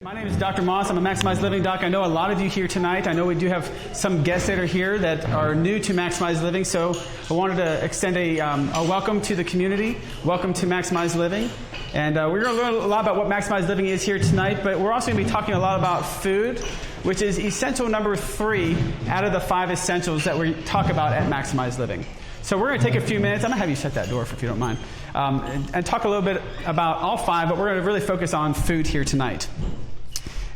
My name is Dr. Moss. I'm a Maximize Living doc. I know a lot of you here tonight. I know we do have some guests that are here that are new to Maximize Living, so I wanted to extend a welcome to the community. Welcome to Maximize Living. And we're going to learn a lot about what Maximize Living is here tonight, but we're also going to be talking a lot about food, which is essential number 3 out of the 5 essentials that we talk about at Maximize Living. So we're going to take a few minutes. I'm going to have you shut that door if you don't mind. And talk a little bit about all 5, but we're going to really focus on food here tonight.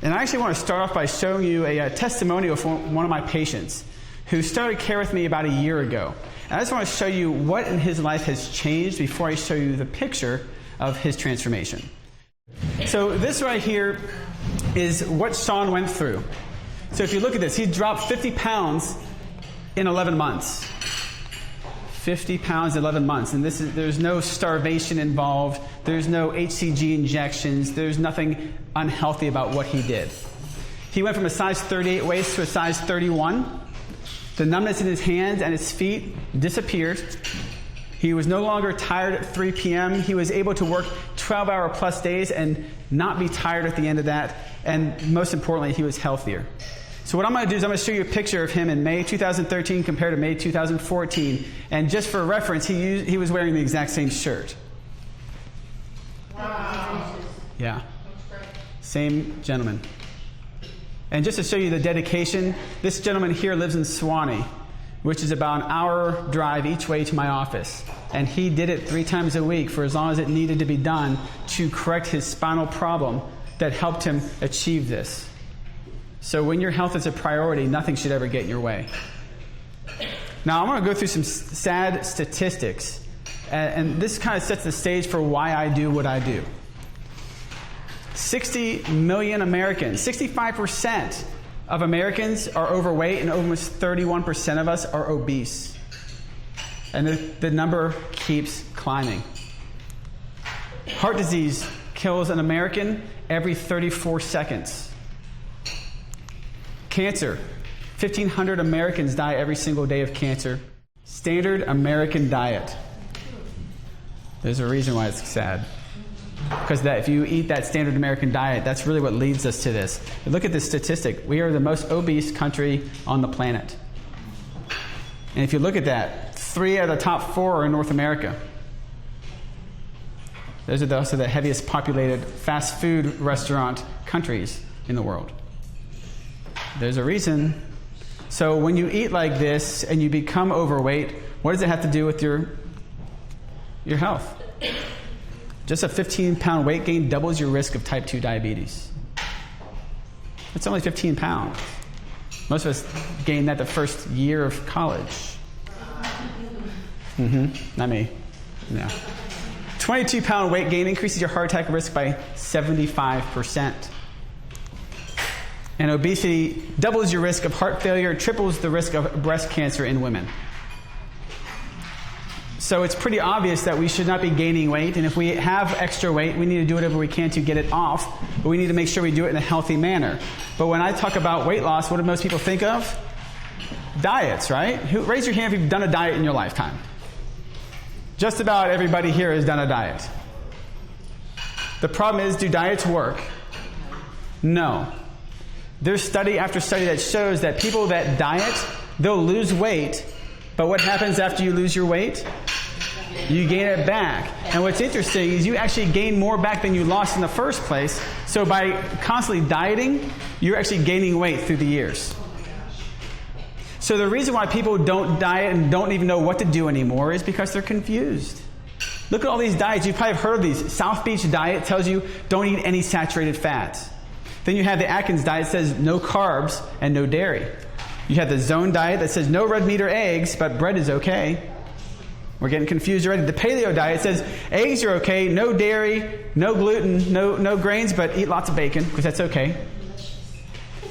And I actually want to start off by showing you a testimonial from one of my patients who started care with me about a year ago. And I just want to show you what in his life has changed before I show you the picture of his transformation. So this right here is what Shawn went through. So if you look at this, he dropped 50 pounds in 11 months. 50 pounds in 11 months. And there's no starvation involved. There's no HCG injections. There's nothing unhealthy about what he did. He went from a size 38 waist to a size 31. The numbness in his hands and his feet disappeared. He was no longer tired at 3 p.m. He was able to work 12-hour plus days and not be tired at the end of that. And most importantly, he was healthier. So what I'm going to do is I'm going to show you a picture of him in May 2013 compared to May 2014. And just for reference, he was wearing the exact same shirt. Wow. Yeah. Same gentleman. And just to show you the dedication, this gentleman here lives in Suwanee, which is about an hour drive each way to my office. And he did it 3 times a week for as long as it needed to be done to correct his spinal problem that helped him achieve this. So when your health is a priority, nothing should ever get in your way. Now, I'm going to go through some sad statistics. And this kind of sets the stage for why I do what I do. 60 million Americans, 65% of Americans are overweight, and almost 31% of us are obese. And the number keeps climbing. Heart disease kills an American every 34 seconds. Cancer. 1,500 Americans die every single day of cancer. Standard American diet. There's a reason why it's sad. Because if you eat that standard American diet, that's really what leads us to this. Look at this statistic. We are the most obese country on the planet. And if you look at that, 3 out of the top 4 are in North America. Those are also the heaviest populated fast food restaurant countries in the world. There's a reason. So when you eat like this and you become overweight, what does it have to do with your health? Just a 15-pound weight gain doubles your risk of type 2 diabetes. It's only 15 pounds. Most of us gain that the first year of college. Not me. No. 22-pound weight gain increases your heart attack risk by 75%. And obesity doubles your risk of heart failure, triples the risk of breast cancer in women. So it's pretty obvious that we should not be gaining weight. And if we have extra weight, we need to do whatever we can to get it off. But we need to make sure we do it in a healthy manner. But when I talk about weight loss, what do most people think of? Diets, right? Raise your hand if you've done a diet in your lifetime. Just about everybody here has done a diet. The problem is, do diets work? No. There's study after study that shows that people that diet, they'll lose weight, but what happens after you lose your weight? You gain it back. And what's interesting is you actually gain more back than you lost in the first place. So by constantly dieting, you're actually gaining weight through the years. So the reason why people don't diet and don't even know what to do anymore is because they're confused. Look at all these diets. You've probably heard of these. South Beach diet tells you don't eat any saturated fats. Then you have the Atkins diet that says no carbs and no dairy. You have the Zone diet that says no red meat or eggs, but bread is okay. We're getting confused already. The Paleo diet says eggs are okay, no dairy, no gluten, no grains, but eat lots of bacon, because that's okay.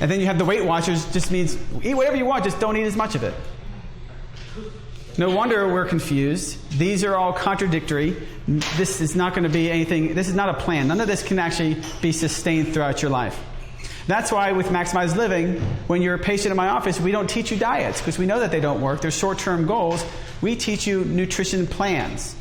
And then you have the Weight Watchers, just means eat whatever you want, just don't eat as much of it. No wonder we're confused. These are all contradictory. This is not going to be anything, this is not a plan. None of this can actually be sustained throughout your life. That's why with Maximize Living, when you're a patient in my office, we don't teach you diets because we know that they don't work. They're short-term goals. We teach you nutrition plans.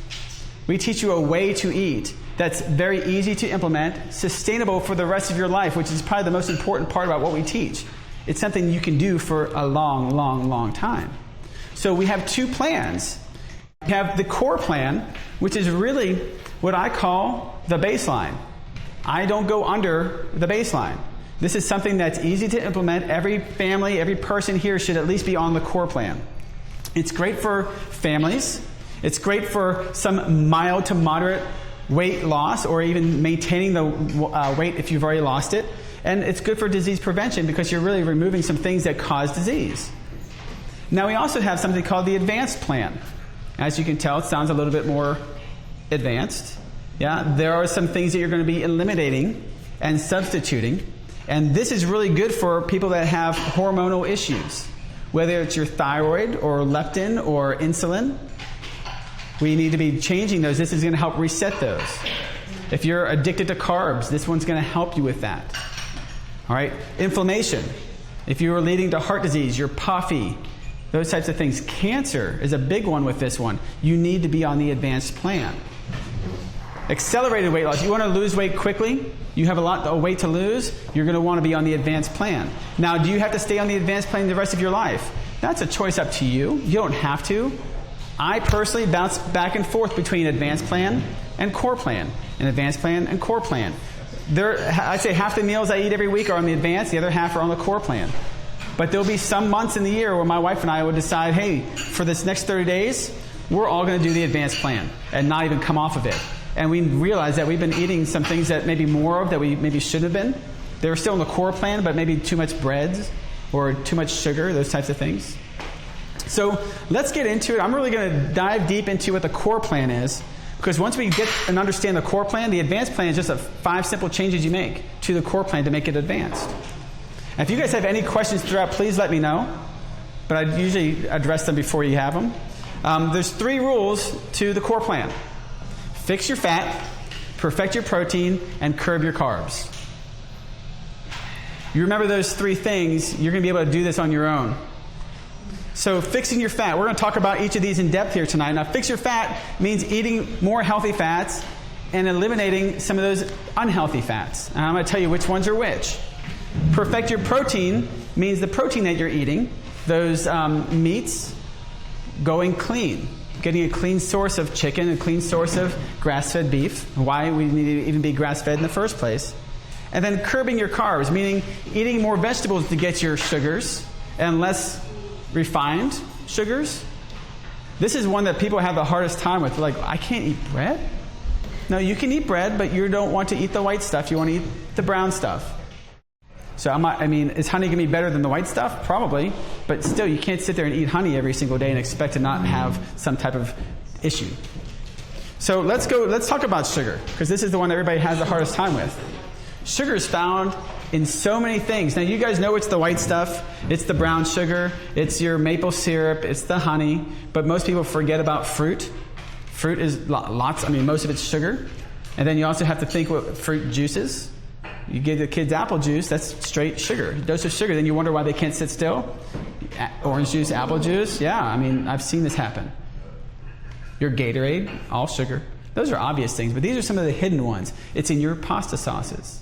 We teach you a way to eat. that's very easy to implement, sustainable for the rest of your life, which is probably the most important part about what we teach. It's something you can do for a long, long, long time. So we have 2 plans. We have the core plan, which is really what I call the baseline. I don't go under the baseline. This is something that's easy to implement. Every family, every person here should at least be on the core plan. It's great for families. It's great for some mild to moderate weight loss or even maintaining the weight if you've already lost it. And it's good for disease prevention because you're really removing some things that cause disease. Now we also have something called the advanced plan. As you can tell, it sounds a little bit more advanced. Yeah, there are some things that you're going to be eliminating and substituting. And this is really good for people that have hormonal issues, whether it's your thyroid or leptin or insulin. We need to be changing those. This is going to help reset those. If you're addicted to carbs, this one's going to help you with that. All right, inflammation. If you are leading to heart disease, you're puffy, those types of things. Cancer is a big one with this one. You need to be on the advanced plan. Accelerated weight loss. You want to lose weight quickly? You have a lot of weight to lose? You're going to want to be on the advanced plan. Now, do you have to stay on the advanced plan the rest of your life? That's a choice up to you. You don't have to. I personally bounce back and forth between advanced plan and core plan, and advanced plan and core plan. I'd say half the meals I eat every week are on the advanced, the other half are on the core plan. But there'll be some months in the year where my wife and I would decide, hey, for this next 30 days, we're all going to do the advanced plan and not even come off of it. And we realize that we've been eating some things that maybe more of that we maybe shouldn't have been. They were still in the core plan, but maybe too much breads or too much sugar, those types of things. So let's get into it. I'm really going to dive deep into what the core plan is, because once we get and understand the core plan, the advanced plan is just 5 simple changes you make to the core plan to make it advanced. And if you guys have any questions throughout, please let me know. But I usually address them before you have them. There's 3 rules to the core plan. Fix your fat, perfect your protein, and curb your carbs. You remember those 3 things, you're going to be able to do this on your own. So fixing your fat, we're going to talk about each of these in depth here tonight. Now, fix your fat means eating more healthy fats and eliminating some of those unhealthy fats. And I'm going to tell you which ones are which. Perfect your protein means the protein that you're eating, those meats, going clean. Getting a clean source of chicken, a clean source of grass-fed beef, why we need to even be grass-fed in the first place. And then curbing your carbs, meaning eating more vegetables to get your sugars and less refined sugars. This is one that people have the hardest time with. Like, I can't eat bread? No, you can eat bread, but you don't want to eat the white stuff. You want to eat the brown stuff. So is honey going to be better than the white stuff? Probably. But still, you can't sit there and eat honey every single day and expect to not have some type of issue. So let's talk about sugar, because this is the one that everybody has the hardest time with. Sugar is found in so many things. Now, you guys know it's the white stuff. It's the brown sugar. It's your maple syrup. It's the honey. But most people forget about fruit. Fruit is most of it's sugar. And then you also have to think what fruit juices. You give the kids apple juice, that's straight sugar. A dose of sugar, then you wonder why they can't sit still. Orange juice, apple juice, yeah, I've seen this happen. Your Gatorade, all sugar. Those are obvious things, but these are some of the hidden ones. It's in your pasta sauces,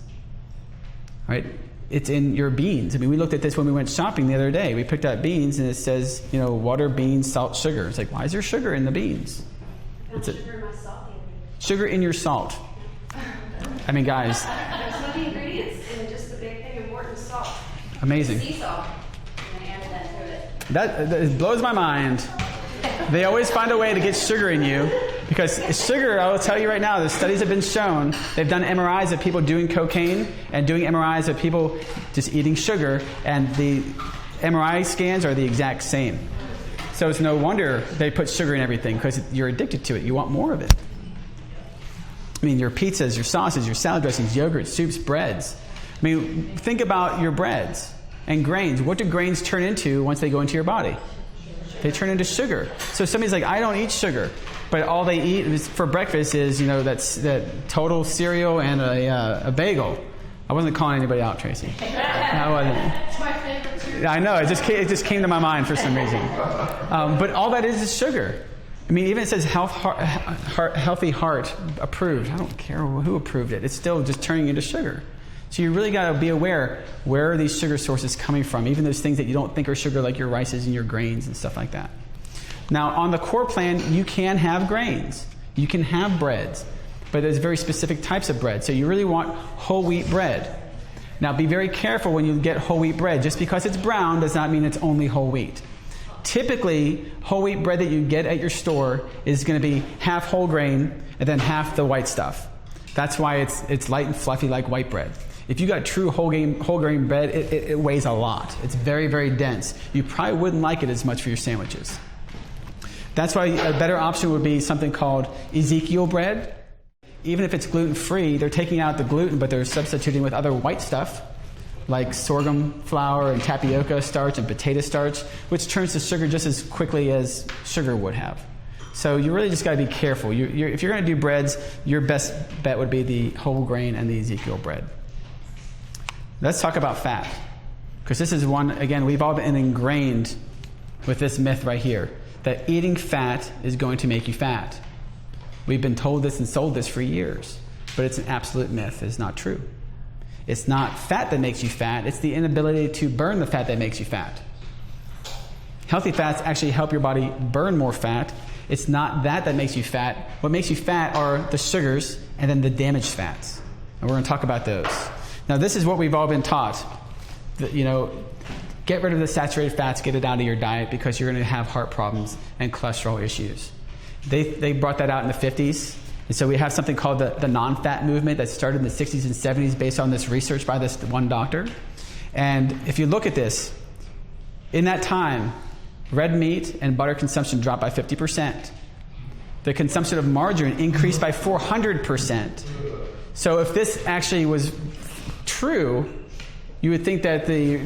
right? It's in your beans. We looked at this when we went shopping the other day. We picked out beans, and it says, water, beans, salt, sugar. It's like, why is there sugar in the beans? Sugar in my salt. Sugar in your salt. Guys. There's no ingredients in just the big thing important salt. Amazing. Sea salt. And I added that to it. That blows my mind. They always find a way to get sugar in you, because sugar, I will tell you right now, the studies have been shown. They've done MRIs of people doing cocaine and doing MRIs of people just eating sugar, and the MRI scans are the exact same. So it's no wonder they put sugar in everything, because you're addicted to it. You want more of it. Your pizzas, your sauces, your salad dressings, yogurt, soups, breads. Think about your breads and grains. What do grains turn into once they go into your body? They turn into sugar. So somebody's like, I don't eat sugar, but all they eat for breakfast is, that total cereal and a bagel. I wasn't calling anybody out, Tracy. No, I wasn't. It's my favorite too. I know. It just came to my mind for some reason. But all that is sugar. I mean, even it says healthy heart approved. I don't care who approved it. It's still just turning into sugar. So you really got to be aware, where are these sugar sources coming from? Even those things that you don't think are sugar, like your rices and your grains and stuff like that. Now, on the core plan, you can have grains. You can have breads. But there's very specific types of bread. So you really want whole wheat bread. Now, be very careful when you get whole wheat bread. Just because it's brown does not mean it's only whole wheat. Typically, whole wheat bread that you get at your store is going to be half whole grain and then half the white stuff. That's why it's light and fluffy like white bread. If you got true whole grain bread, it weighs a lot. It's very, very dense. You probably wouldn't like it as much for your sandwiches. That's why a better option would be something called Ezekiel bread. Even if it's gluten-free, they're taking out the gluten, but they're substituting with other white stuff, like sorghum flour and tapioca starch and potato starch, which turns to sugar just as quickly as sugar would have. So you really just got to be careful. If you're going to do breads, your best bet would be the whole grain and the Ezekiel bread. Let's talk about fat, because this is one, again, we've all been ingrained with this myth right here, that eating fat is going to make you fat. We've been told this and sold this for years, but it's an absolute myth. It's not true. It's not fat that makes you fat. It's the inability to burn the fat that makes you fat. Healthy fats actually help your body burn more fat. It's not that makes you fat. What makes you fat are the sugars and then the damaged fats. And we're going to talk about those. Now, this is what we've all been taught. That, get rid of the saturated fats, get it out of your diet, because you're going to have heart problems and cholesterol issues. They brought that out in the 50s. And so we have something called the non-fat movement that started in the 60s and 70s based on this research by this one doctor. And if you look at this, in that time, red meat and butter consumption dropped by 50%. The consumption of margarine increased by 400%. So if this actually was true, you would think that the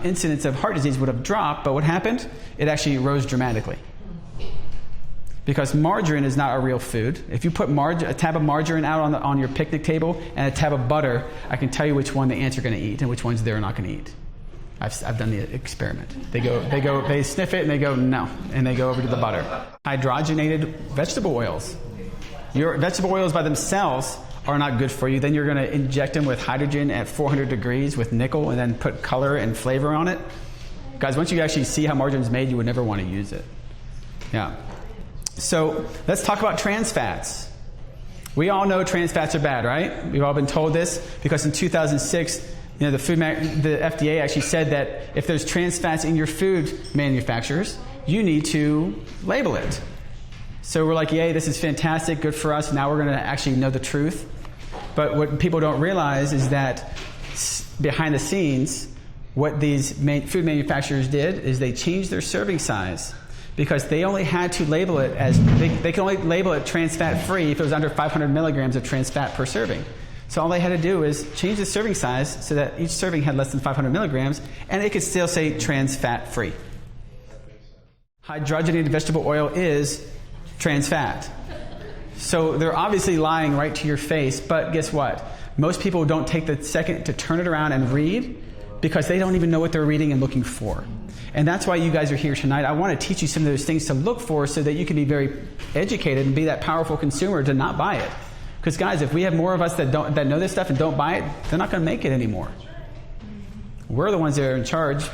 incidence of heart disease would have dropped, but what happened? It actually rose dramatically. Because margarine is not a real food. If you put a tab of margarine out on your picnic table and a tab of butter, I can tell you which one the ants are going to eat and which ones they're not going to eat. I've done the experiment. They sniff it and they go no, and they go over to the butter. Hydrogenated vegetable oils. Your vegetable oils by themselves are not good for you. Then you're going to inject them with hydrogen at 400 degrees with nickel and then put color and flavor on it. Guys, once you actually see how margarine is made, you would never want to use it. Yeah. So let's talk about trans fats. We all know trans fats are bad, right? We've all been told this because in 2006, the FDA actually said that if there's trans fats in your food manufacturers, you need to label it. So we're like, yay, this is fantastic, good for us. Now we're going to actually know the truth. But what people don't realize is that behind the scenes, what these food manufacturers did is they changed their serving size. Because they only had to label it as, they can only label it trans fat free if it was under 500 milligrams of trans fat per serving. So all they had to do is change the serving size so that each serving had less than 500 milligrams, and it could still say trans fat free. Hydrogenated vegetable oil is trans fat. So they're obviously lying right to your face, but guess what? Most people don't take the second to turn it around and read because they don't even know what they're reading and looking for. And that's why you guys are here tonight. I want to teach you some of those things to look for so that you can be very educated and be that powerful consumer to not buy it. Because guys, if we have more of us that know this stuff and don't buy it, they're not going to make it anymore. We're the ones that are in charge.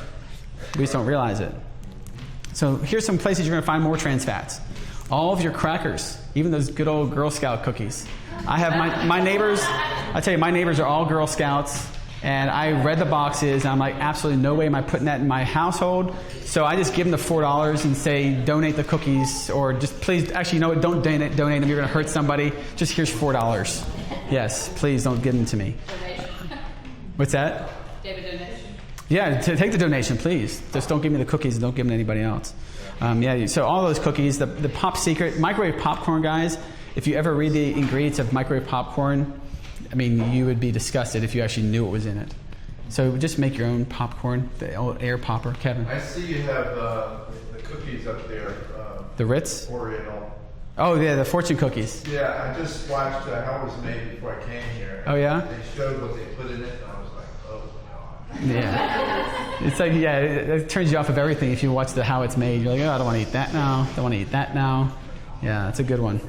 We just don't realize it. So here's some places you're going to find more trans fats. All of your crackers, even those good old Girl Scout cookies. I have my neighbors, I tell you, my neighbors are all Girl Scouts. And I read the boxes, and I'm like, absolutely no way am I putting that in my household. So I just give them the $4 and say, donate the cookies, or just please, actually, you know what, don't donate them. You're going to hurt somebody. Just here's $4. Yes, please don't give them to me. What's that? Do you have a donation? Yeah, take the donation, please. Just don't give me the cookies and don't give them to anybody else. So all those cookies, the Pop Secret, microwave popcorn, guys, if you ever read the ingredients of microwave popcorn, I mean, you would be disgusted if you actually knew what was in it. So just make your own popcorn, the old air popper. Kevin? I see you have the cookies up there. The Ritz? Oriental. Oh, yeah, the fortune cookies. Yeah, I just watched how it was made before I came here. Oh, yeah? They showed what they put in it, and I was like, oh, God. Yeah. It's like, yeah, it turns you off of everything if you watch how it's made. You're like, oh, I don't want to eat that now. Don't want to eat that now. Yeah, that's a good one.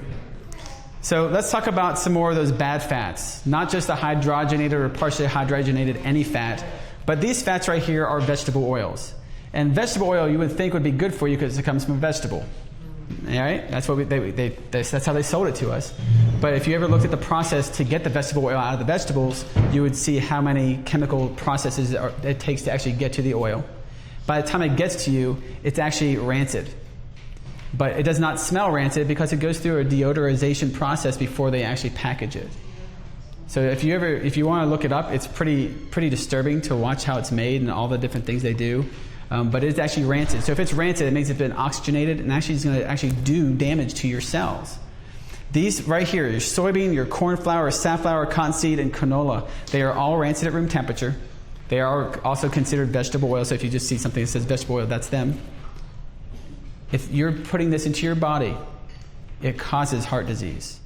So let's talk about some more of those bad fats. Not just the hydrogenated or partially hydrogenated any fat, but these fats right here are vegetable oils. And vegetable oil you would think would be good for you because it comes from a vegetable. All right? That's what that's how they sold it to us. But if you ever looked at the process to get the vegetable oil out of the vegetables, you would see how many chemical processes it takes to actually get to the oil. By the time it gets to you, it's actually rancid. But it does not smell rancid because it goes through a deodorization process before they actually package it. So if you want to look it up, it's pretty disturbing to watch how it's made and all the different things they do. But it's actually rancid. So if it's rancid, it means it's been oxygenated and actually it's going to actually do damage to your cells. These right here, your soybean, your corn flour, safflower, cottonseed, and canola, they are all rancid at room temperature. They are also considered vegetable oil. So if you just see something that says vegetable oil, that's them. If you're putting this into your body, it causes heart disease.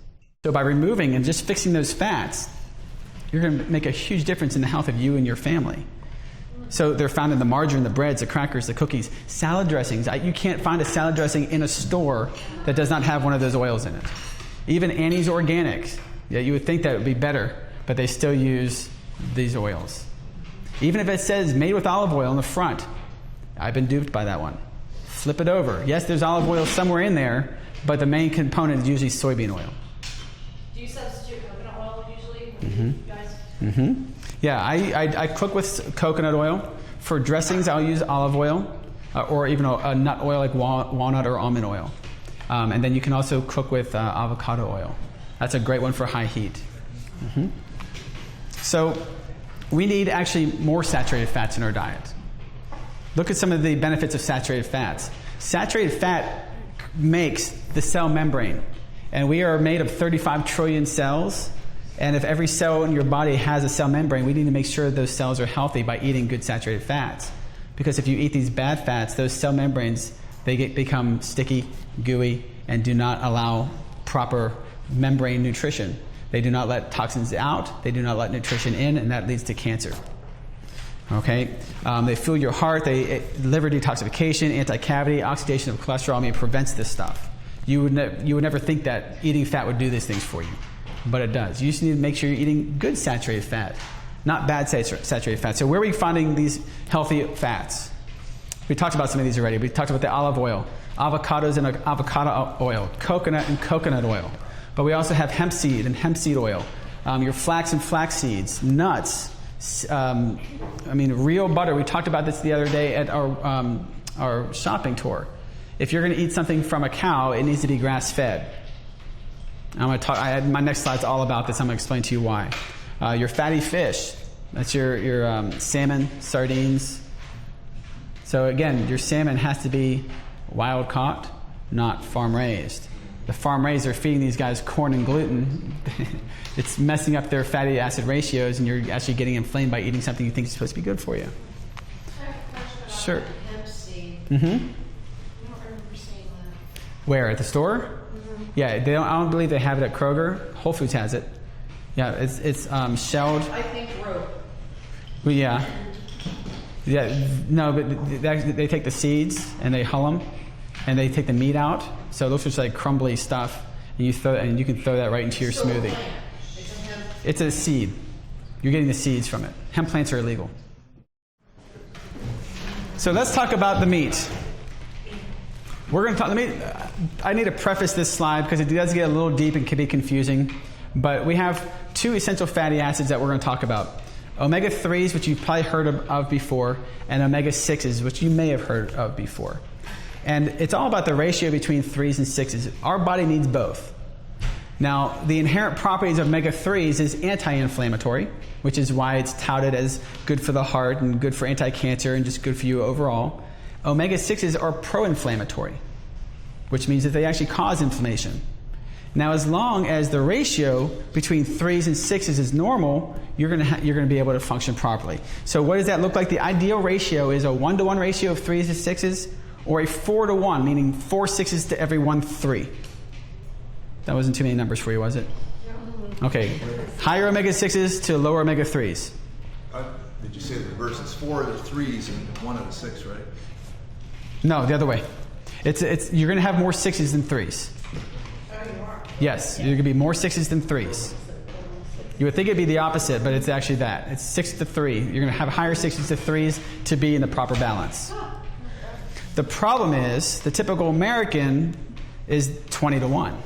So by removing and just fixing those fats, you're going to make a huge difference in the health of you and your family. So they're found in the margarine, the breads, the crackers, the cookies, salad dressings. You can't find a salad dressing in a store that does not have one of those oils in it. Even Annie's Organics. Yeah, you would think that would be better, but they still use these oils. Even if it says made with olive oil on the front, I've been duped by that one. Flip it over. Yes, there's olive oil somewhere in there, but the main component is usually soybean oil. Do you substitute coconut oil usually? Mm-hmm. You guys? Mm-hmm. Yeah, I cook with coconut oil. For dressings, I'll use olive oil or even a nut oil like walnut or almond oil. And then you can also cook with avocado oil. That's a great one for high heat. Mm-hmm. So we need actually more saturated fats in our diet. Look at some of the benefits of saturated fats. Saturated fat makes the cell membrane. And we are made of 35 trillion cells. And if every cell in your body has a cell membrane, we need to make sure those cells are healthy by eating good saturated fats. Because if you eat these bad fats, those cell membranes, become sticky, gooey, and do not allow proper membrane nutrition. They do not let toxins out, they do not let nutrition in, and that leads to cancer. Okay? They fuel your heart, liver detoxification, anti-cavity, oxidation of cholesterol, it prevents this stuff. You would never think that eating fat would do these things for you. But it does. You just need to make sure you're eating good saturated fat, not bad saturated fat. So where are we finding these healthy fats? We talked about some of these already. We talked about the olive oil, avocados and avocado oil, coconut and coconut oil. But we also have hemp seed and hemp seed oil, your flax and flax seeds, nuts, real butter. We talked about this the other day at our shopping tour. If you're going to eat something from a cow, it needs to be grass-fed. I'm going to talk. My next slide's all about this. I'm going to explain to you why. Your fatty fish, that's your salmon, sardines. So again, your salmon has to be wild caught, not farm raised. The farm raised are feeding these guys corn and gluten. It's messing up their fatty acid ratios, and you're actually getting inflamed by eating something you think is supposed to be good for you. I have a question about Sure. hemp seed. Mm-hmm. I don't remember seeing that. Where, at the store? Yeah, I don't believe they have it at Kroger. Whole Foods has it. Yeah, it's shelled. I think rope. Well, yeah. No, but they take the seeds and they hull them, and they take the meat out. So it looks just like crumbly stuff, and you can throw that right into your smoothie. It's a seed. You're getting the seeds from it. Hemp plants are illegal. So let's talk about the meat. We're going to talk. I need to preface this slide because it does get a little deep and can be confusing. But we have two essential fatty acids that we're going to talk about: omega-3s, which you've probably heard of before, and omega-6s, which you may have heard of before. And it's all about the ratio between 3s and 6s. Our body needs both. Now, the inherent properties of omega-3s is anti-inflammatory, which is why it's touted as good for the heart and good for anti-cancer and just good for you overall. Omega-6s are pro-inflammatory, which means that they actually cause inflammation. Now, as long as the ratio between 3s and 6s is normal, you're going to be able to function properly. So what does that look like? The ideal ratio is a 1-to-1 ratio of 3s to 6s, or a 4-to-1, meaning 4 6s to every 1 3. That wasn't too many numbers for you, was it? Okay. Higher omega-6s to lower omega-3s. Did you say the reverse? It's 4 of the 3s and 1 of the 6, right? No, the other way. You're going to have more 6s than 3s. Yes, you're going to be more 6s than 3s. You would think it'd be the opposite, but it's actually that. It's 6 to 3. You're going to have higher 6s to 3s to be in the proper balance. The problem is, the typical American is 20 to 1.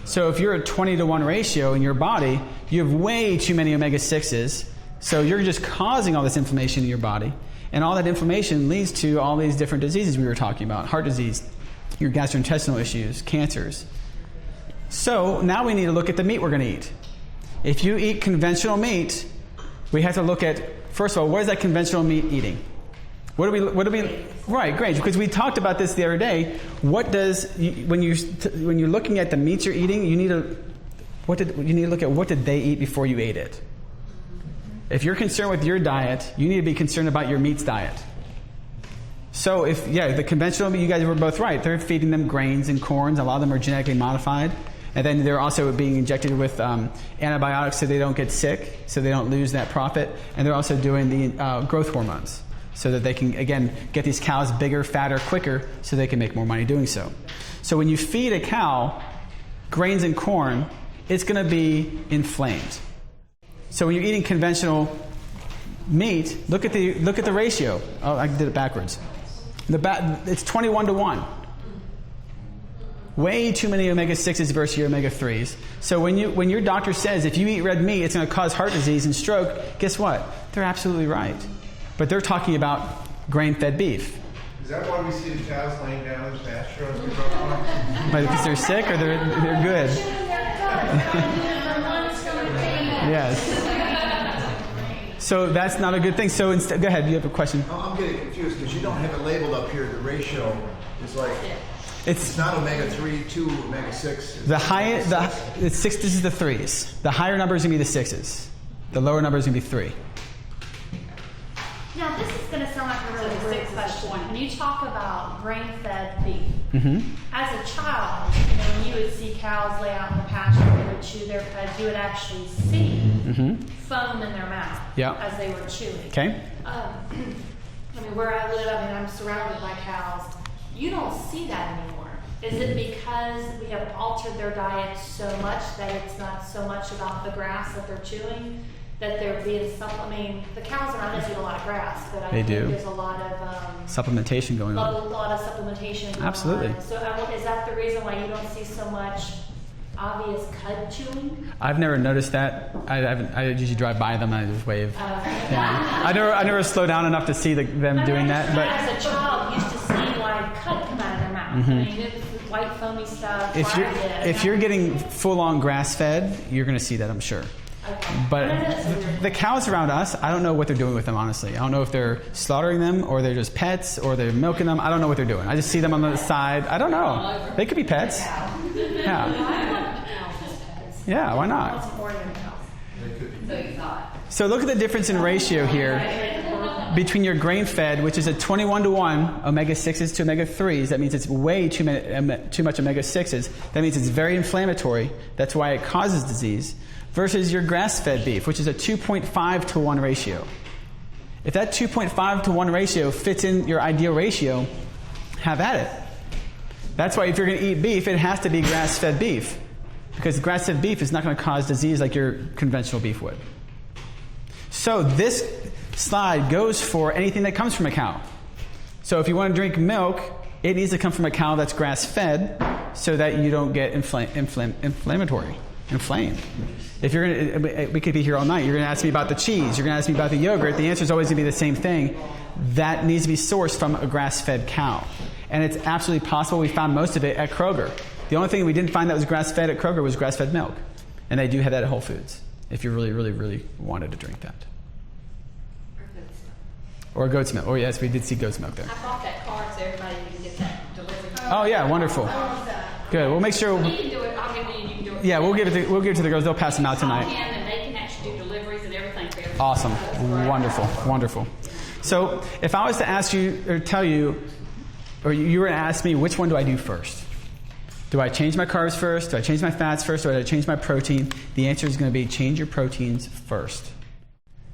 So if you're a 20 to 1 ratio in your body, you have way too many omega-6s. So you're just causing all this inflammation in your body. And all that inflammation leads to all these different diseases we were talking about. Heart disease, your gastrointestinal issues, cancers. So now we need to look at the meat we're going to eat. If you eat conventional meat, we have to look at, first of all, what is that conventional meat eating? What do we right, great, because we talked about this the other day. What does, when you're looking at the meats you're eating, you need to look at what did they eat before you ate it. If you're concerned with your diet, you need to be concerned about your meat's diet. So the conventional meat, you guys were both right. They're feeding them grains and corns. A lot of them are genetically modified. And then they're also being injected with antibiotics so they don't get sick, so they don't lose that profit. And they're also doing the growth hormones so that they can, again, get these cows bigger, fatter, quicker, so they can make more money doing so. So when you feed a cow grains and corn, it's going to be inflamed. So when you're eating conventional meat, look at the ratio. Oh, I did it backwards. It's 21 to 1. Way too many omega-6s versus your omega-3s. So when your doctor says if you eat red meat, it's going to cause heart disease and stroke, guess what? They're absolutely right. But they're talking about grain-fed beef. Is that why we see the cows laying down in the pasture as we go But because they're sick or they're good? Yes. So that's not a good thing. So instead, go ahead. You have a question? I'm getting confused because you don't have it labeled up here. The ratio is like it's not omega-3 to omega-6. The highest, it's 6. This is the 3s. The higher number is going to be the 6s. The lower number is going to be 3. Now, this is going to sound like a really weird question. When you talk about grain-fed beef, as a child, when you would see cows lay out in the pasture, they would chew their cud, you would actually see foam in their mouth as they were chewing. Okay. Where I live, I'm surrounded by cows. You don't see that anymore. Is it because we have altered their diet so much that it's not so much about the grass that they're chewing, that they're being supplemented? The cows around us eat a lot of grass, but I think there's a lot of supplementation going on. A lot of supplementation going Absolutely. on. So is that the reason why you don't see so much obvious cud chewing? I've never noticed that. I usually drive by them and I just wave. I never slow down enough to see them doing that. But as a child, used to see like cud come out of their mouth. It's white foamy stuff. If you're getting full-on grass-fed, you're going to see that, I'm sure. Okay. But the cows around us, I don't know what they're doing with them, honestly. I don't know if they're slaughtering them or they're just pets or they're milking them. I don't know what they're doing. I just see them on the side. I don't know. They could be pets. Yeah, why not? So look at the difference in ratio here between your grain-fed, which is a 21 to 1 omega-6s to omega-3s. That means it's way too much omega-6s. That means it's very inflammatory. That's why it causes disease. Versus your grass-fed beef, which is a 2.5 to 1 ratio. If that 2.5 to 1 ratio fits in your ideal ratio, have at it. That's why if you're going to eat beef, it has to be grass-fed beef. Because grass-fed beef is not going to cause disease like your conventional beef would. So this slide goes for anything that comes from a cow. So if you want to drink milk, it needs to come from a cow that's grass-fed so that you don't get inflamed. If you're going to, we could be here all night. You're going to ask me about the cheese. You're going to ask me about the yogurt. The answer is always going to be the same thing. That needs to be sourced from a grass-fed cow. And it's absolutely possible. We found most of it at Kroger. The only thing we didn't find that was grass-fed at Kroger was grass-fed milk. And they do have that at Whole Foods, if you really, really, really wanted to drink that. Or goat's milk. Oh, yes, we did see goat's milk there. I bought that card so everybody can get that delivery. Oh, yeah, wonderful. Good. We'll make sure. You can do it. I'll give it to you. You can do it. Yeah, we'll give it to the girls. They'll pass them out tonight. And they can actually do deliveries and everything for everybody. Awesome. Wonderful. Wonderful. So if I was to ask you or tell you, or you were to ask me, which one do I do first? Do I change my carbs first? Do I change my fats first? Or do I change my protein? The answer is going to be change your proteins first.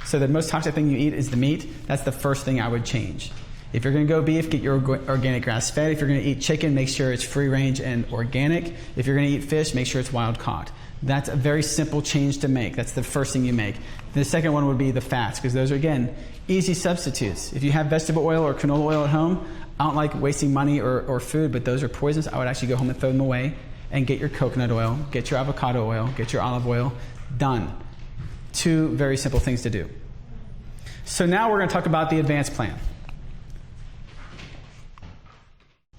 So the most toxic thing you eat is the meat. That's the first thing I would change. If you're going to go beef, get your organic grass-fed. If you're going to eat chicken, make sure it's free-range and organic. If you're going to eat fish, make sure it's wild-caught. That's a very simple change to make. That's the first thing you make. The second one would be the fats, because those are, again, easy substitutes. If you have vegetable oil or canola oil at home, I don't like wasting money or food, but those are poisons. I would actually go home and throw them away and get your coconut oil, get your avocado oil, get your olive oil. Done. 2 very simple things to do. So now we're going to talk about the advanced plan.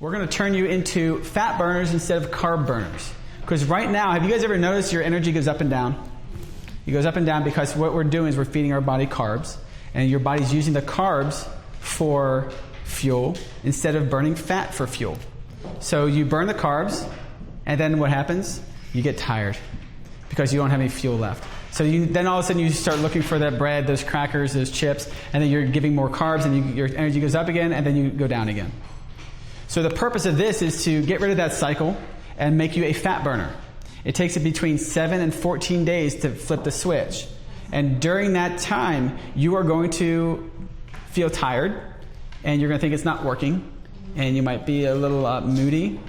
We're going to turn you into fat burners instead of carb burners. Because right now, have you guys ever noticed your energy goes up and down? It goes up and down because what we're doing is we're feeding our body carbs, and your body's using the carbs for fuel instead of burning fat for fuel. So you burn the carbs, and then what happens? You get tired because you don't have any fuel left. So then all of a sudden you start looking for that bread, those crackers, those chips, and then you're giving more carbs, and your energy goes up again, and then you go down again. So the purpose of this is to get rid of that cycle and make you a fat burner. It takes it between 7 and 14 days to flip the switch. And during that time, you are going to feel tired, and you're going to think it's not working, and you might be a little moody.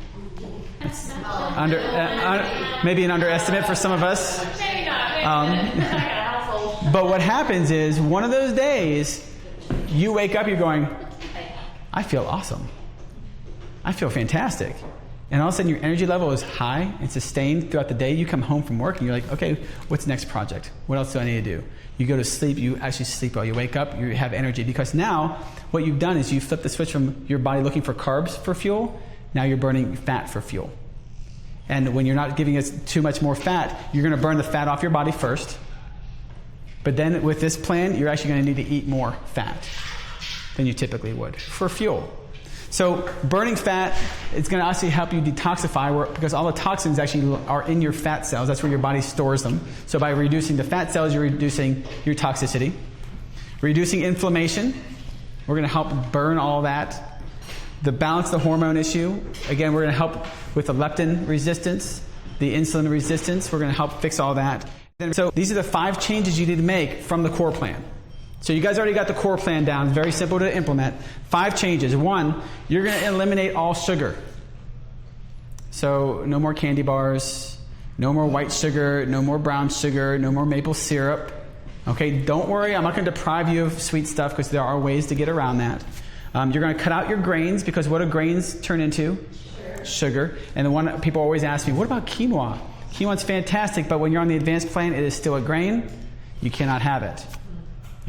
It's maybe an underestimate for some of us. But what happens is, one of those days, you wake up, you're going, I feel awesome. I feel fantastic. And all of a sudden your energy level is high and sustained throughout the day. You come home from work and you're like, okay, what's the next project? What else do I need to do? You go to sleep, you actually sleep well. You wake up, you have energy. Because now what you've done is you flip the switch from your body looking for carbs for fuel, now you're burning fat for fuel. And when you're not giving us too much more fat, you're going to burn the fat off your body first. But then with this plan, you're actually going to need to eat more fat than you typically would for fuel. So burning fat, it's going to actually help you detoxify because all the toxins actually are in your fat cells. That's where your body stores them. So by reducing the fat cells, you're reducing your toxicity. Reducing inflammation, we're going to help burn all that. The balance the hormone issue, again, we're going to help with the leptin resistance, the insulin resistance. We're going to help fix all that. So these are the 5 changes you need to make from the core plan. So you guys already got the core plan down. It's very simple to implement. 5 changes. 1, you're going to eliminate all sugar. So no more candy bars, no more white sugar, no more brown sugar, no more maple syrup. Okay, don't worry. I'm not going to deprive you of sweet stuff because there are ways to get around that. You're going to cut out your grains because what do grains turn into? Sugar. And the one people always ask me, what about quinoa? Quinoa's fantastic, but when you're on the advanced plan, it is still a grain. You cannot have it.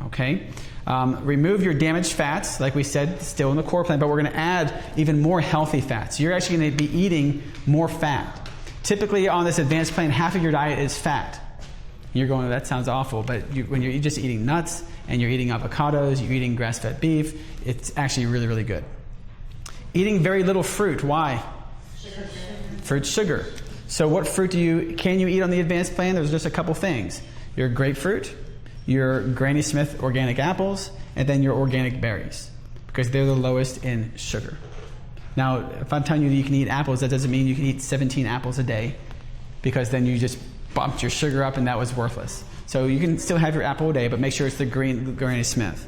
Okay? Remove your damaged fats, like we said, still in the core plan, but we're going to add even more healthy fats. You're actually going to be eating more fat. Typically on this advanced plan, half of your diet is fat. You're going, that sounds awful, but when you're just eating nuts and you're eating avocados, you're eating grass-fed beef, it's actually really, really good. Eating very little fruit. Why? Fruit, sugar. So what fruit can you eat on the advanced plan? There's just a couple things. Your grapefruit, your Granny Smith organic apples, and then your organic berries, because they're the lowest in sugar. Now, if I'm telling you that you can eat apples, that doesn't mean you can eat 17 apples a day, because then you just bumped your sugar up and that was worthless. So you can still have your apple a day, but make sure it's the Granny Smith.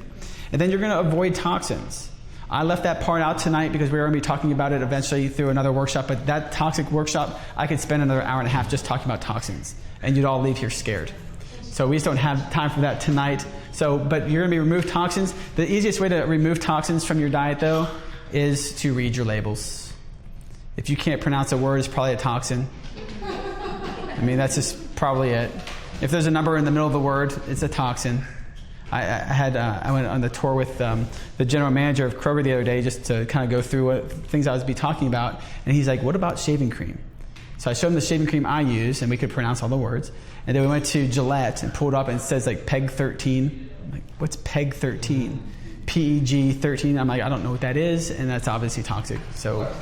And then you're going to avoid toxins. I left that part out tonight because we were going to be talking about it eventually through another workshop, but that toxic workshop, I could spend another hour and a half just talking about toxins, and you'd all leave here scared. So we just don't have time for that tonight. But you're going to be remove toxins. The easiest way to remove toxins from your diet, though, is to read your labels. If you can't pronounce a word, it's probably a toxin. I mean, that's just probably it. If there's a number in the middle of the word, it's a toxin. I went on the tour with the general manager of Kroger the other day just to kind of go through what things I was be talking about. And he's like, what about shaving cream? So I showed him the shaving cream I use, and we could pronounce all the words. And then we went to Gillette and pulled up, and it says like PEG 13. I'm like, what's PEG 13? PEG 13. I'm like, I don't know what that is, and that's obviously toxic. So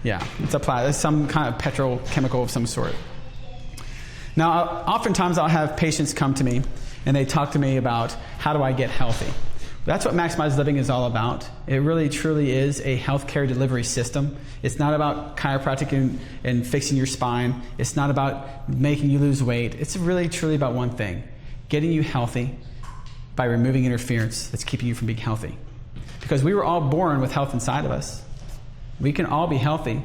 yeah, it's some kind of petrochemical of some sort. Now, oftentimes I'll have patients come to me, and they talk to me about how do I get healthy. That's what Maximized Living is all about. It really, truly is a healthcare delivery system. It's not about chiropractic and fixing your spine. It's not about making you lose weight. It's really, truly about one thing: getting you healthy by removing interference that's keeping you from being healthy. because we were all born with health inside of us. We can all be healthy.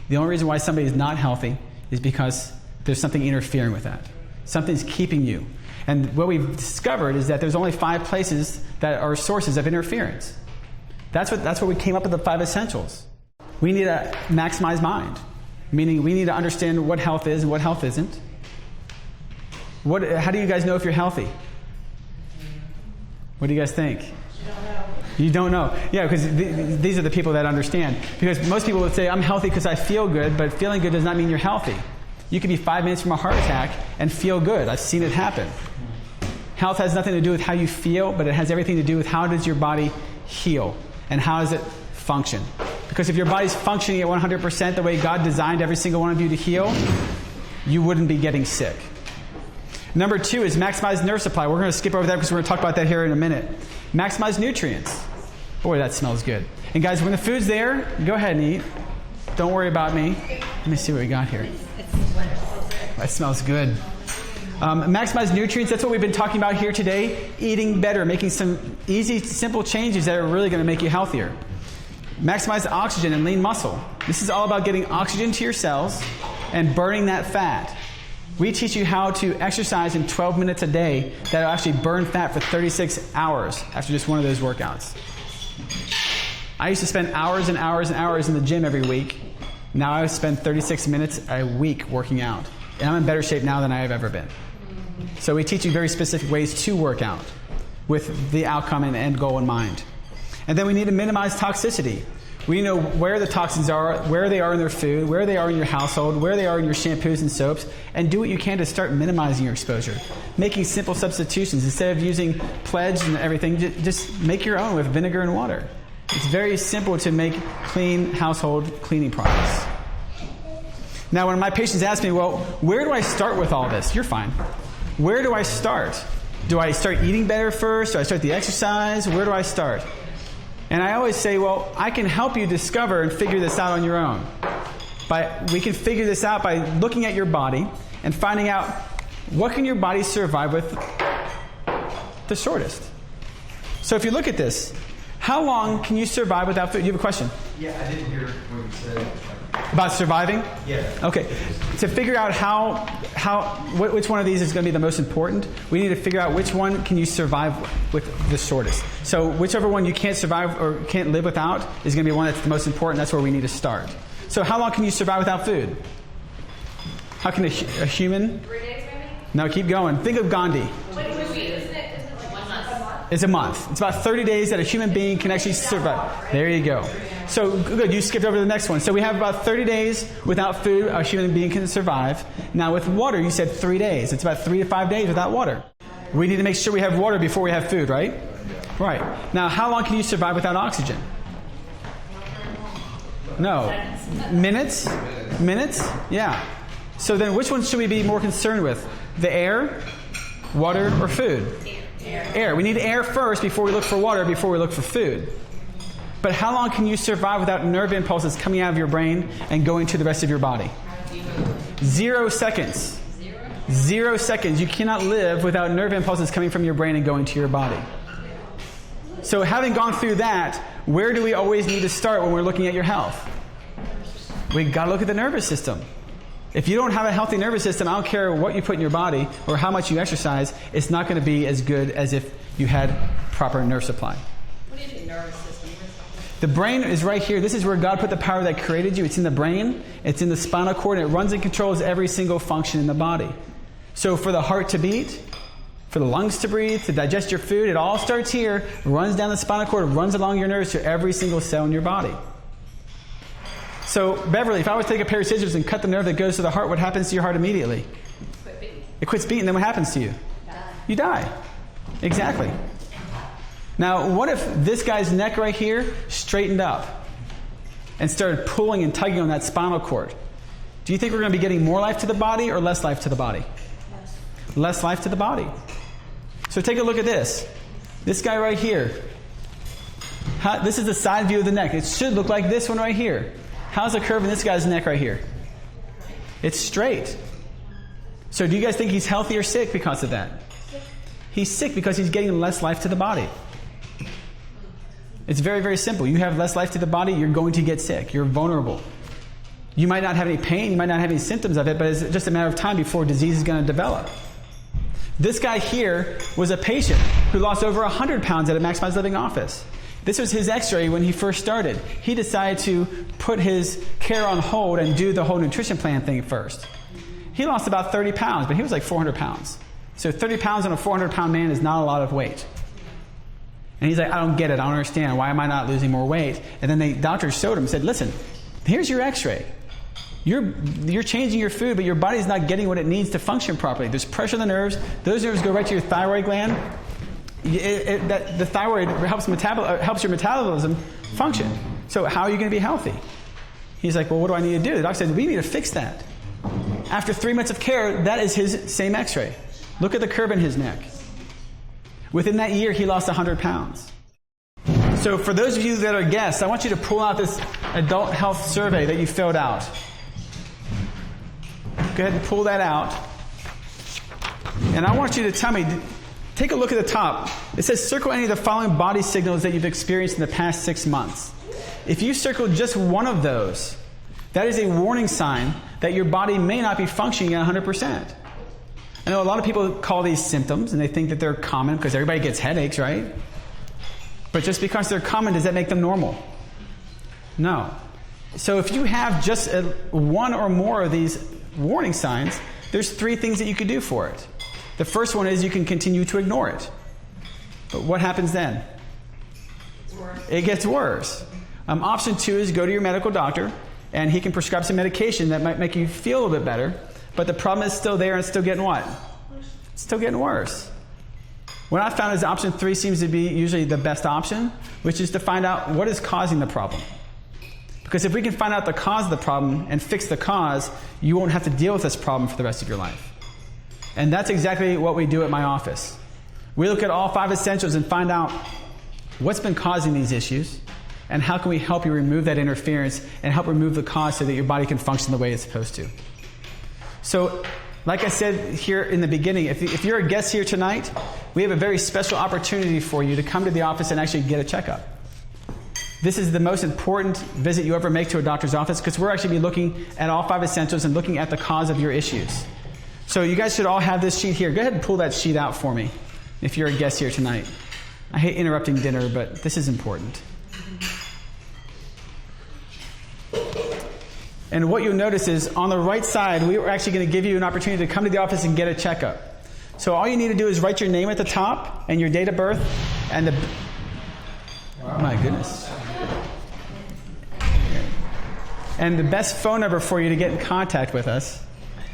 The only reason why somebody is not healthy is because there's something interfering with that. Something's keeping you. And what we've discovered is that there's only 5 places that are sources of interference. That's what we came up with the 5 essentials. We need to maximize mind, meaning we need to understand what health is and what health isn't. How do you guys know if you're healthy? What do you guys think? You don't know. Yeah, because these are the people that understand. Because most people would say, I'm healthy because I feel good, but feeling good does not mean you're healthy. You could be 5 minutes from a heart attack and feel good. I've seen it happen. Health has nothing to do with how you feel, but it has everything to do with how does your body heal and how does it function. Because if your body's functioning at 100% the way God designed every single one of you to heal, you wouldn't be getting sick. Number 2 is maximize nerve supply. We're going to skip over that because we're going to talk about that here in a minute. Maximize nutrients. Boy, that smells good. And guys, when the food's there, go ahead and eat. Don't worry about me. Let me see what we got here. That smells good. Maximize nutrients. That's what we've been talking about here today. Eating better, making some easy, simple changes that are really going to make you healthier. Maximize oxygen and lean muscle. This is all about getting oxygen to your cells and burning that fat. We teach you how to exercise in 12 minutes a day that will actually burn fat for 36 hours after just one of those workouts. I used to spend hours and hours and hours in the gym every week. Now I spend 36 minutes a week working out. And I'm in better shape now than I have ever been. So we teach you very specific ways to work out with the outcome and end goal in mind. And then we need to minimize toxicity. We know where the toxins are, where they are in their food, where they are in your household, where they are in your shampoos and soaps, and do what you can to start minimizing your exposure. Making simple substitutions. Instead of using Pledge and everything, just make your own with vinegar and water. It's very simple to make clean household cleaning products. Now, when my patients ask me, well, where do I start with all this? You're fine. Where do I start? Do I start eating better first? Do I start the exercise? Where do I start? And I always say, well, I can help you discover and figure this out on your own. We can figure this out by looking at your body and finding out what can your body survive with the shortest. So if you look at this, how long can you survive without food? You have a question? Yeah, I didn't hear what you said. About surviving? Yeah. Okay. To figure out which one of these is going to be the most important, we need to figure out which one can you survive with the shortest. So whichever one you can't survive or can't live without is going to be one that's the most important. That's where we need to start. So how long can you survive without food? How can a human? 3 days maybe? No, keep going. Think of Gandhi. Wait, isn't it like 1 month? It's a month. It's about 30 days that a human being can actually survive. There you go. So good, you skipped over to the next one. So we have about 30 days without food a human being can survive. Now with water, you said 3 days. It's about 3 to 5 days without water. We need to make sure we have water before we have food, right? Right. Now how long can you survive without oxygen? No. Minutes? Minutes? Yeah. So then which one should we be more concerned with? The air, water, or food? Air. We need air first before we look for water, before we look for food. But how long can you survive without nerve impulses coming out of your brain and going to the rest of your body? 0 seconds. 0 seconds. You cannot live without nerve impulses coming from your brain and going to your body. So having gone through that, where do we always need to start when we're looking at your health? We've got to look at the nervous system. If you don't have a healthy nervous system, I don't care what you put in your body or how much you exercise, it's not going to be as good as if you had proper nerve supply. What do you mean nervous system? The brain is right here. This is where God put the power that created you. It's in the brain. It's in the spinal cord. And it runs and controls every single function in the body. So for the heart to beat, for the lungs to breathe, to digest your food, it all starts here, runs down the spinal cord, runs along your nerves to every single cell in your body. So Beverly, if I was to take a pair of scissors and cut the nerve that goes to the heart, what happens to your heart immediately? It quits beating. Then what happens to you? You die. Exactly. Now, what if this guy's neck right here straightened up and started pulling and tugging on that spinal cord? Do you think we're going to be getting more life to the body or less life to the body? Less life to the body. So take a look at this. This guy right here. This is the side view of the neck. It should look like this one right here. How's the curve in this guy's neck right here? It's straight. So do you guys think he's healthy or sick because of that? He's sick because he's getting less life to the body. It's very, very simple. You have less life to the body, you're going to get sick. You're vulnerable. You might not have any pain, you might not have any symptoms of it, but it's just a matter of time before disease is going to develop. This guy here was a patient who lost over 100 pounds at a Maximize Living office. This was his x-ray when he first started. He decided to put his care on hold and do the whole nutrition plan thing first. He lost about 30 pounds, but he was like 400 pounds. So 30 pounds on a 400-pound man is not a lot of weight. And he's like, I don't get it. I don't understand. Why am I not losing more weight? And then the doctor showed him and said, listen, here's your x-ray. You're changing your food, but your body's not getting what it needs to function properly. There's pressure on the nerves. Those nerves go right to your thyroid gland. The thyroid helps your metabolism function. So how are you going to be healthy? He's like, well, what do I need to do? The doctor said, we need to fix that. After 3 months of care, that is his same x-ray. Look at the curve in his neck. Within that year, he lost 100 pounds. So for those of you that are guests, I want you to pull out this adult health survey that you filled out. Go ahead and pull that out. And I want you to tell me, take a look at the top. It says circle any of the following body signals that you've experienced in the past 6 months. If you circled just one of those, that is a warning sign that your body may not be functioning at 100%. I know a lot of people call these symptoms and they think that they're common because everybody gets headaches, right? But just because they're common, does that make them normal? No. So if you have just one or more of these warning signs, there's 3 things that you could do for it. The first one is you can continue to ignore it. But what happens then? It gets worse. Option 2 is go to your medical doctor, and he can prescribe some medication that might make you feel a little bit better. But the problem is still there, and it's still getting what? It's still getting worse. What I found is option 3 seems to be usually the best option, which is to find out what is causing the problem. Because if we can find out the cause of the problem and fix the cause, you won't have to deal with this problem for the rest of your life. And that's exactly what we do at my office. We look at all 5 essentials and find out what's been causing these issues and how can we help you remove that interference and help remove the cause so that your body can function the way it's supposed to. So, like I said here in the beginning, if you're a guest here tonight, we have a very special opportunity for you to come to the office and actually get a checkup. This is the most important visit you ever make to a doctor's office because we're actually be looking at all 5 essentials and looking at the cause of your issues. So you guys should all have this sheet here. Go ahead and pull that sheet out for me if you're a guest here tonight. I hate interrupting dinner, but this is important. And what you'll notice is on the right side, we are actually going to give you an opportunity to come to the office and get a checkup. So all you need to do is write your name at the top and your date of birth and my goodness. And the best phone number for you to get in contact with us,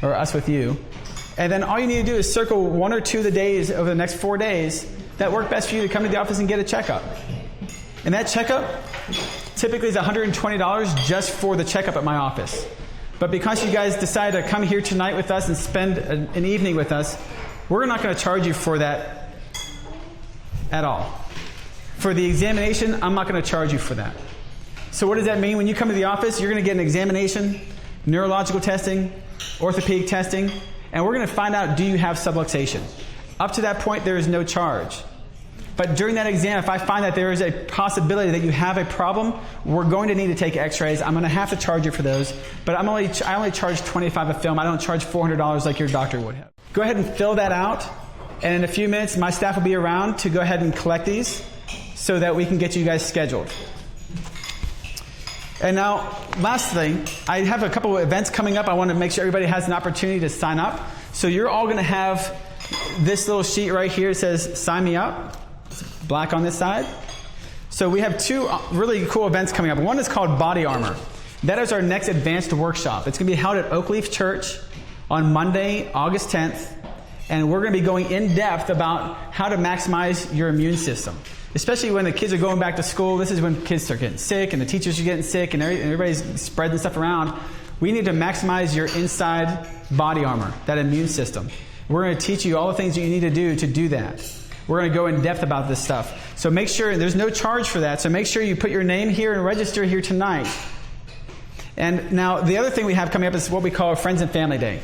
or us with you. And then all you need to do is circle 1 or 2 of the days over the next 4 days that work best for you to come to the office and get a checkup. And that checkup typically is $120 just for the checkup at my office. But because you guys decided to come here tonight with us and spend an evening with us, we're not going to charge you for that at all. For the examination, I'm not going to charge you for that. So what does that mean? When you come to the office, you're going to get an examination, neurological testing, orthopedic testing, and we're going to find out, do you have subluxation? Up to that point, there is no charge. But during that exam, if I find that there is a possibility that you have a problem, we're going to need to take x-rays. I'm going to have to charge you for those. But I only charge $25 a film. I don't charge $400 like your doctor would have. Go ahead and fill that out. And in a few minutes, my staff will be around to go ahead and collect these so that we can get you guys scheduled. And now, last thing, I have a couple of events coming up. I want to make sure everybody has an opportunity to sign up. So you're all going to have this little sheet right here. It says, sign me up. It's black on this side. So we have 2 really cool events coming up. One is called Body Armor. That is our next advanced workshop. It's going to be held at Oakleaf Church on Monday, August 10th. And we're going to be going in depth about how to maximize your immune system. Especially when the kids are going back to school. This is when kids start getting sick and the teachers are getting sick and everybody's spreading stuff around. We need to maximize your inside body armor, that immune system. We're going to teach you all the things that you need to do that. We're going to go in depth about this stuff. So make sure, there's no charge for that, so make sure you put your name here and register here tonight. And now the other thing we have coming up is what we call a Friends and Family Day.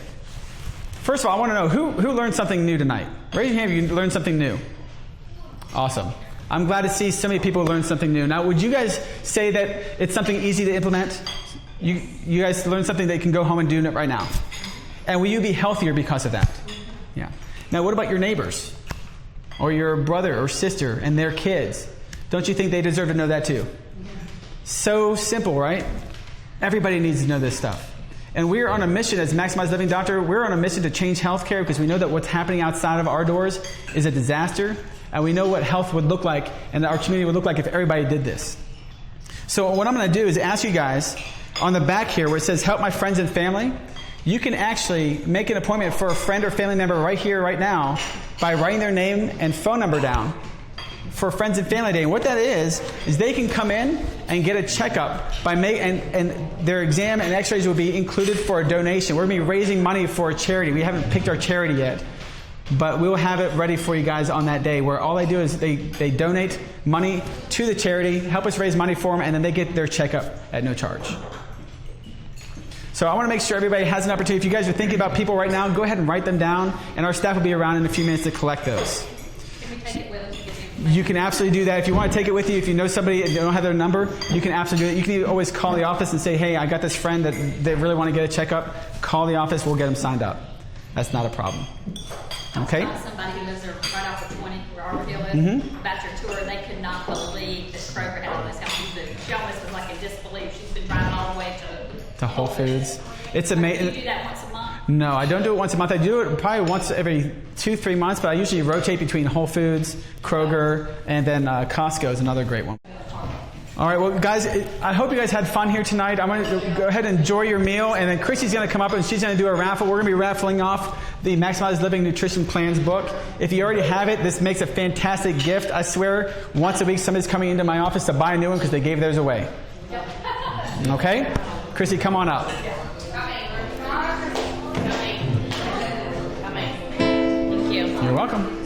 First of all, I want to know who learned something new tonight. Raise your hand if you learned something new. Awesome. I'm glad to see so many people learn something new. Now, would you guys say that it's something easy to implement? You guys learn something that you can go home and do it right now. And will you be healthier because of that? Yeah. Now, what about your neighbors? Or your brother or sister and their kids? Don't you think they deserve to know that too? So simple, right? Everybody needs to know this stuff. And we're on a mission as Maximize Living Doctor. We're on a mission to change healthcare because we know that what's happening outside of our doors is a disaster. And we know what health would look like and our community would look like if everybody did this. So what I'm going to do is ask you guys on the back here where it says help my friends and family. You can actually make an appointment for a friend or family member right here, right now by writing their name and phone number down for Friends and Family Day. And what that is they can come in and get a checkup and their exam and x-rays will be included for a donation. We're going to be raising money for a charity. We haven't picked our charity yet, but we'll have it ready for you guys on that day where all they do is they donate money to the charity, help us raise money for them, and then they get their checkup at no charge. So I want to make sure everybody has an opportunity. If you guys are thinking about people right now, go ahead and write them down, and our staff will be around in a few minutes to collect those. Can we take it with us? You can absolutely do that. If you want to take it with you, if you know somebody and you don't have their number, you can absolutely do it. You can always call the office and say, hey, I got this friend that they really want to get a checkup. Call the office. We'll get them signed up. That's not a problem. Okay? Somebody who lives there right off of 20, where our deal is, about your tour, they could not believe that Kroger had all this healthy food. She almost was like in disbelief. She's been driving all the way to Whole Foods. It's amazing. Do you do that once a month? No, I don't do it once a month. I do it probably once every 2-3 months, but I usually rotate between Whole Foods, Kroger, and then Costco is another great one. All right, well, guys, I hope you guys had fun here tonight. I'm going to go ahead and enjoy your meal, and then Chrissy's going to come up and she's going to do a raffle. We're going to be raffling off the Maximize Living Nutrition Plans book. If you already have it, this makes a fantastic gift. I swear, once a week somebody's coming into my office to buy a new one because they gave theirs away. Okay? Chrissy, come on up. Thank you. You're welcome.